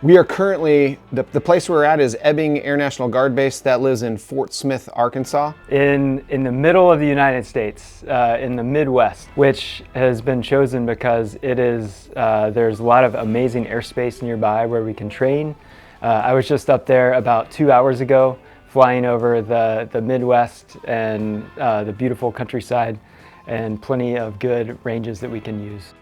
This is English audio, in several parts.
We are currently, the place we're at is Ebbing Air National Guard Base that lives in Fort Smith, Arkansas. In the middle of the United States, in the Midwest, which has been chosen because it is, there's a lot of amazing airspace nearby where we can train. I was just up there about 2 hours ago, flying over the Midwest and the beautiful countryside and plenty of good ranges that we can use.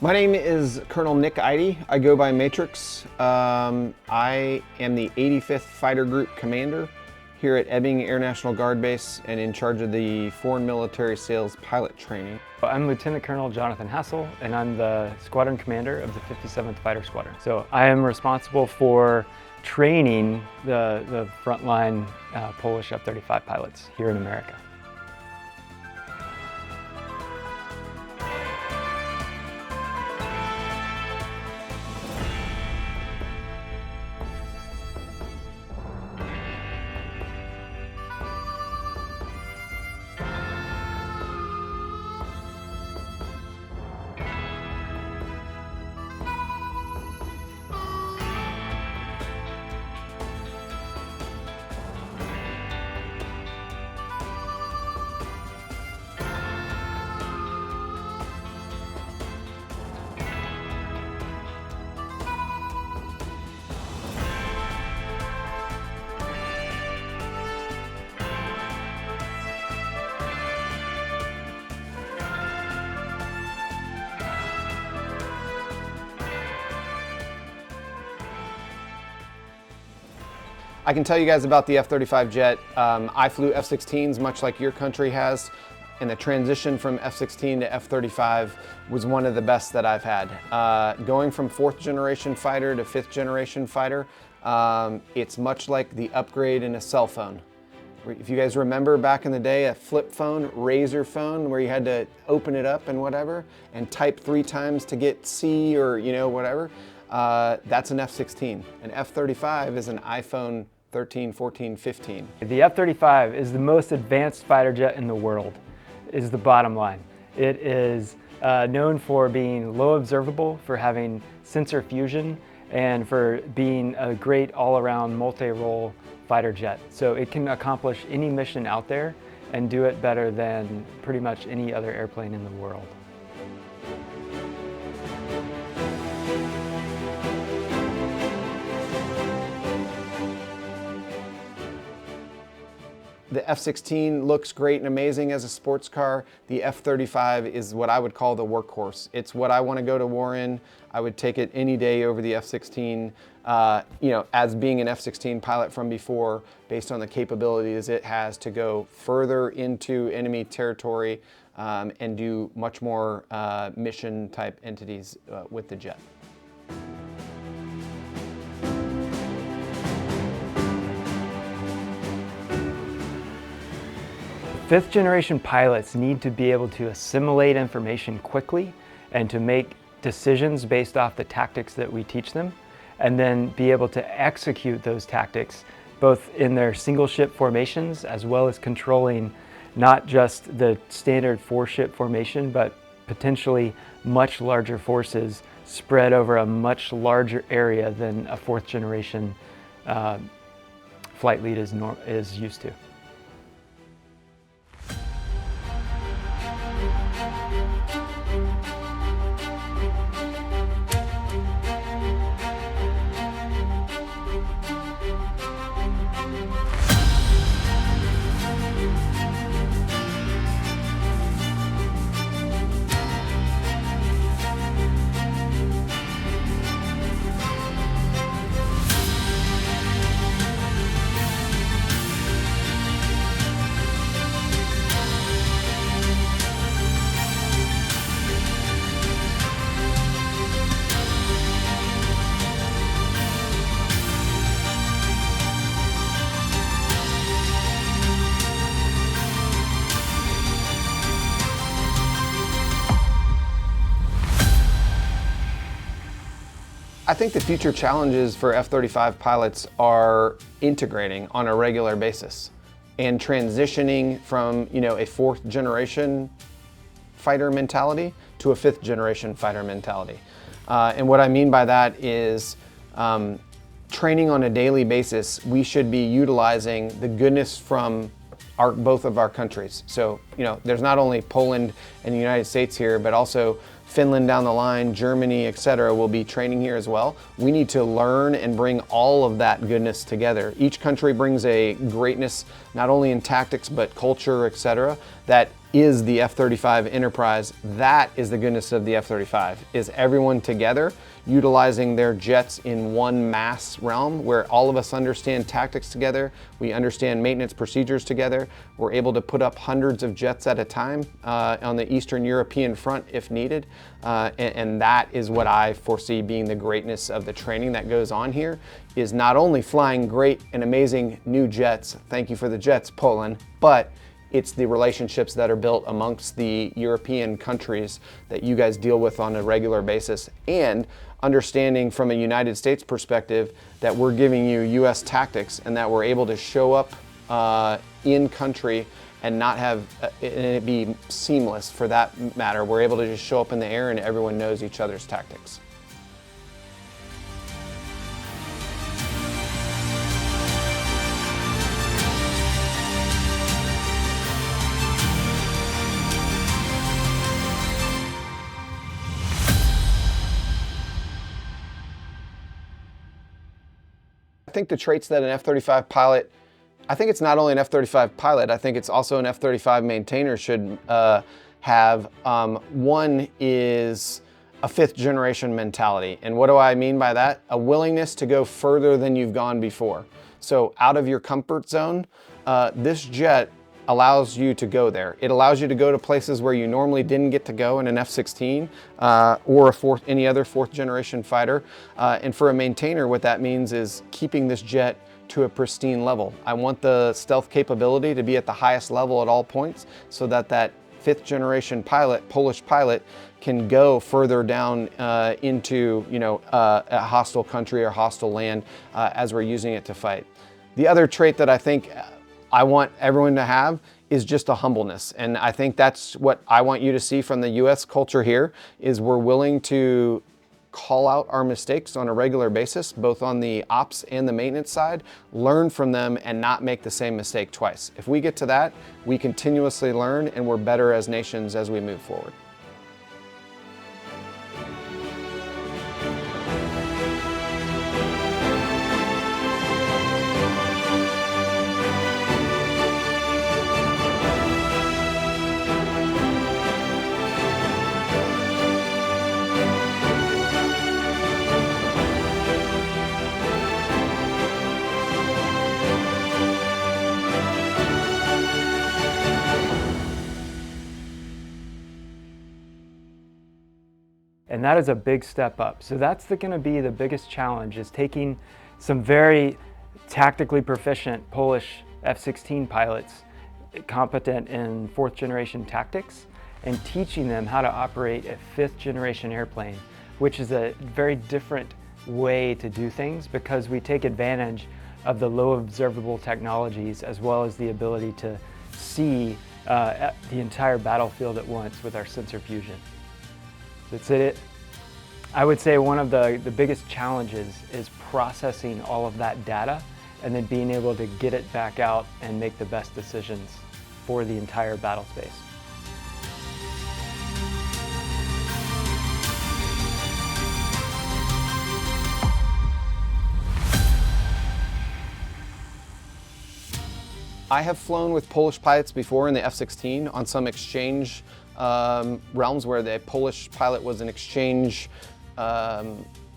My name is Colonel Nick Eide. I go by Matrix. I am the 85th Fighter Group Commander here at Ebbing Air National Guard Base and in charge of the Foreign Military Sales Pilot Training. I'm Lieutenant Colonel Jonathan Hassel, and I'm the Squadron Commander of the 57th Fighter Squadron. So I am responsible for training the frontline Polish F-35 pilots here in America. I can tell you guys about the F-35 jet. I flew F-16s much like your country has, and the transition from F-16 to F-35 was one of the best that I've had. Going from 4th generation fighter to 5th generation fighter, it's much like the upgrade in a cell phone. If you guys remember back in the day, a flip phone, razor phone, where you had to open it up and whatever, and type 3 times to get C or whatever, that's an F-16. An F-35 is an iPhone 13, 14, 15. The F-35 is the most advanced fighter jet in the world, is the bottom line. It is known for being low observable, for having sensor fusion, and for being a great all-around multi-role fighter jet. So it can accomplish any mission out there and do it better than pretty much any other airplane in the world. The F-16 looks great and amazing as a sports car. The F-35 is what I would call the workhorse. It's what I want to go to war in. I would take it any day over the F-16. As being an F-16 pilot from before, based on the capabilities it has to go further into enemy territory and do much more mission type entities with the jet. Fifth generation pilots need to be able to assimilate information quickly and to make decisions based off the tactics that we teach them, and then be able to execute those tactics both in their single ship formations as well as controlling not just the standard 4-ship formation, but potentially much larger forces spread over a much larger area than a 4th generation flight lead is used to. I think the future challenges for F-35 pilots are integrating on a regular basis and transitioning from, a 4th generation fighter mentality to a 5th generation fighter mentality. And what I mean by that is training on a daily basis. We should be utilizing the goodness from both of our countries. So, there's not only Poland and the United States here, but also Finland down the line, Germany, etc. will be training here as well. We need to learn and bring all of that goodness together. Each country brings a greatness, not only in tactics, but culture, etc. That is the F-35 enterprise. That is the goodness of the F-35, is everyone together utilizing their jets in one mass realm where all of us understand tactics together, we understand maintenance procedures together, we're able to put up hundreds of jets at a time on the Eastern European front if needed, and that is what I foresee being the greatness of the training that goes on here, is not only flying great and amazing new jets, thank you for the jets, Poland, but it's the relationships that are built amongst the European countries that you guys deal with on a regular basis, and understanding from a United States perspective that we're giving you US tactics and that we're able to show up in country and not have it be seamless for that matter. We're able to just show up in the air and everyone knows each other's tactics. I think the traits that an F-35 pilot, I think it's not only an F-35 pilot, I think it's also an F-35 maintainer should have. One is a fifth generation mentality. And what do I mean by that? A willingness to go further than you've gone before. So out of your comfort zone, this jet allows you to go there. It allows you to go to places where you normally didn't get to go in an F-16 or any other fourth generation fighter. And for a maintainer, what that means is keeping this jet to a pristine level. I want the stealth capability to be at the highest level at all points so that that fifth generation pilot, Polish pilot, can go further down into a hostile country or hostile land as we're using it to fight. The other trait that I think I want everyone to have is just a humbleness. And I think that's what I want you to see from the US culture here, is we're willing to call out our mistakes on a regular basis, both on the ops and the maintenance side, learn from them and not make the same mistake twice. If we get to that, we continuously learn and we're better as nations as we move forward. And that is a big step up. So that's going to be the biggest challenge, is taking some very tactically proficient Polish F-16 pilots, competent in fourth generation tactics, and teaching them how to operate a fifth generation airplane, which is a very different way to do things because we take advantage of the low observable technologies as well as the ability to see the entire battlefield at once with our sensor fusion. That's it. I would say one of the biggest challenges is processing all of that data and then being able to get it back out and make the best decisions for the entire battle space. I have flown with Polish pilots before in the F-16 on some exchange realms where the Polish pilot was an exchange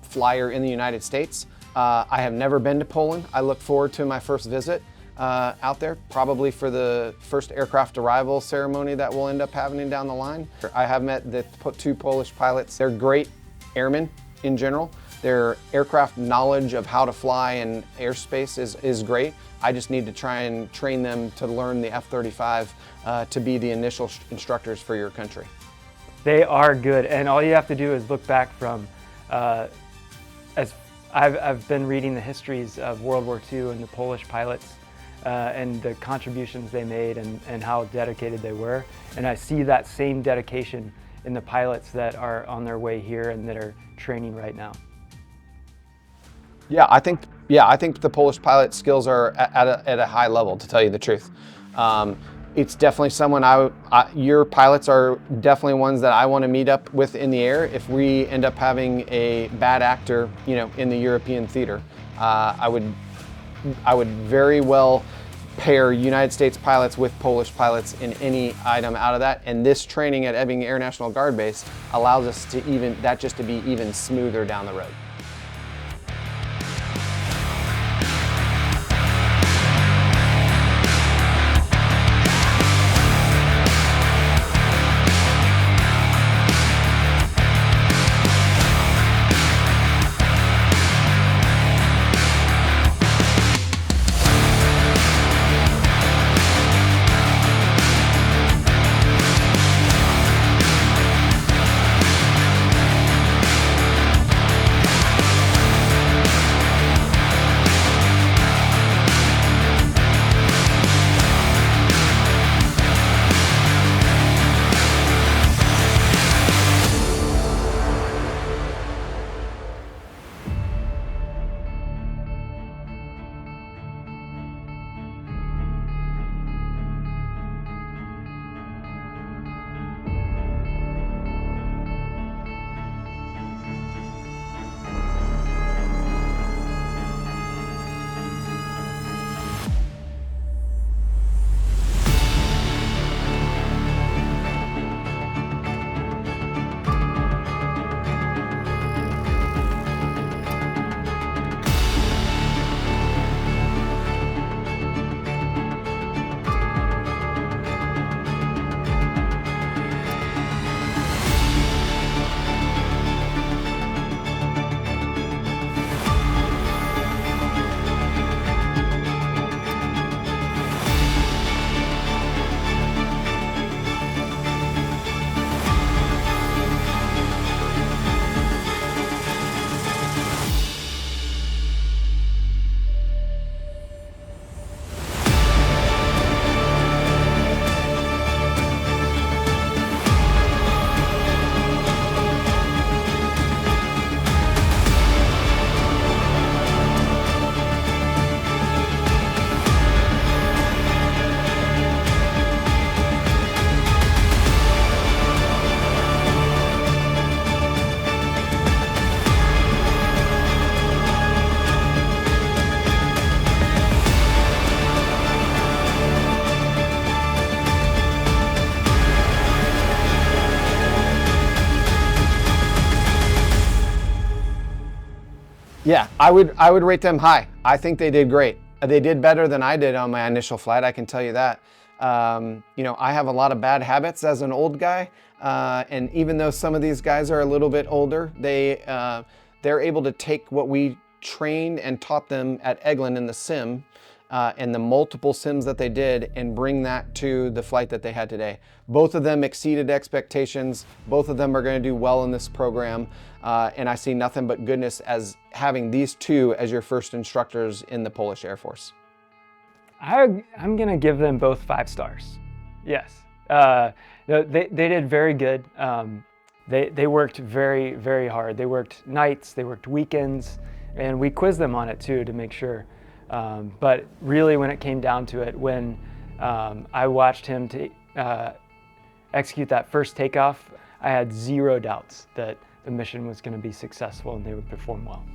flyer in the United States. I have never been to Poland. I look forward to my first visit out there, probably for the first aircraft arrival ceremony that we'll end up having down the line. I have met the two Polish pilots. They're great airmen in general. Their aircraft knowledge of how to fly in airspace is great. I just need to try and train them to learn the F-35 to be the initial instructors for your country. They are good, and all you have to do is look back from, as I've been reading the histories of World War II and the Polish pilots and the contributions they made and how dedicated they were, and I see that same dedication in the pilots that are on their way here and that are training right now. Yeah, I think the Polish pilot skills are at a high level, to tell you the truth. It's definitely someone your pilots are definitely ones that I want to meet up with in the air if we end up having a bad actor, in the European theater. I would very well pair United States pilots with Polish pilots in any item out of that. And this training at Ebbing Air National Guard Base allows us to just to be even smoother down the road. Yeah, I would rate them high. I think they did great. They did better than I did on my initial flight, I can tell you that. I have a lot of bad habits as an old guy, and even though some of these guys are a little bit older, they're able to take what we trained and taught them at Eglin in the sim, and the multiple sims that they did, and bring that to the flight that they had today. Both of them exceeded expectations. Both of them are going to do well in this program, and I see nothing but goodness as having these two as your first instructors in the Polish Air Force. I'm going to give them both 5 stars. Yes. They did very good. They worked very, very hard. They worked nights, they worked weekends, and we quizzed them on it too to make sure. But really, when it came down to it, when I watched him execute that first takeoff, I had zero doubts that the mission was going to be successful and they would perform well.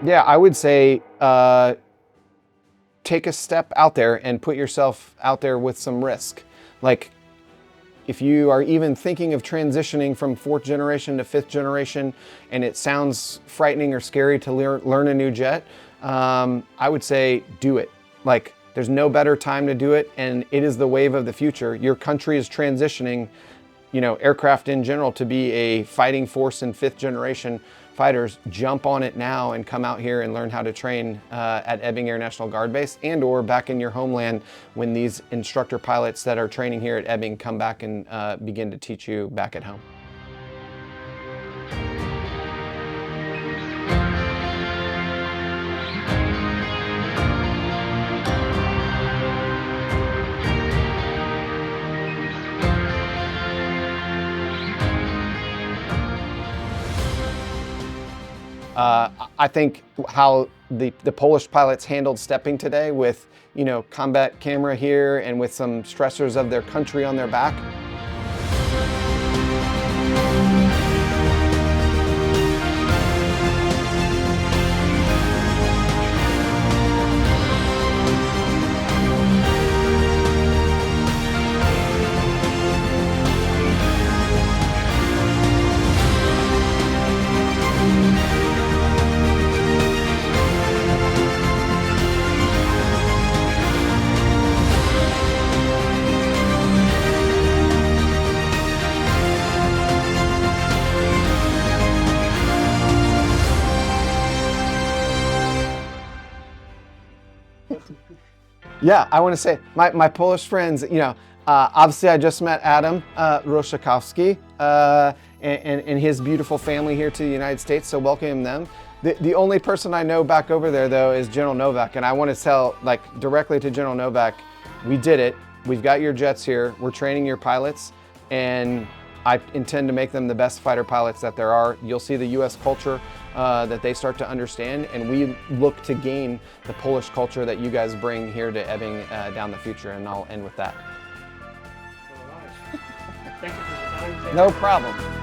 Yeah, I would say take a step out there and put yourself out there with some risk. Like, if you are even thinking of transitioning from 4th generation to 5th generation and it sounds frightening or scary to learn a new jet, I would say do it. Like, there's no better time to do it, and it is the wave of the future. Your country is transitioning, you know, aircraft in general to be a fighting force in 5th generation fighters. Jump on it now and come out here and learn how to train at Ebbing Air National Guard Base and or back in your homeland when these instructor pilots that are training here at Ebbing come back and begin to teach you back at home. I think how the Polish pilots handled stepping today with, you know, combat camera here and with some stressors of their country on their back. Yeah, I want to say, my Polish friends, you know, obviously I just met Adam Roszakowski and his beautiful family here to the United States, so welcome them. The only person I know back over there, though, is General Novak, and I want to tell, like, directly to General Novak, we did it. We've got your jets here. We're training your pilots, and I intend to make them the best fighter pilots that there are. You'll see the U.S. culture that they start to understand, and we look to gain the Polish culture that you guys bring here to Ebbing down the future, and I'll end with that. Thank you for your time. No problem.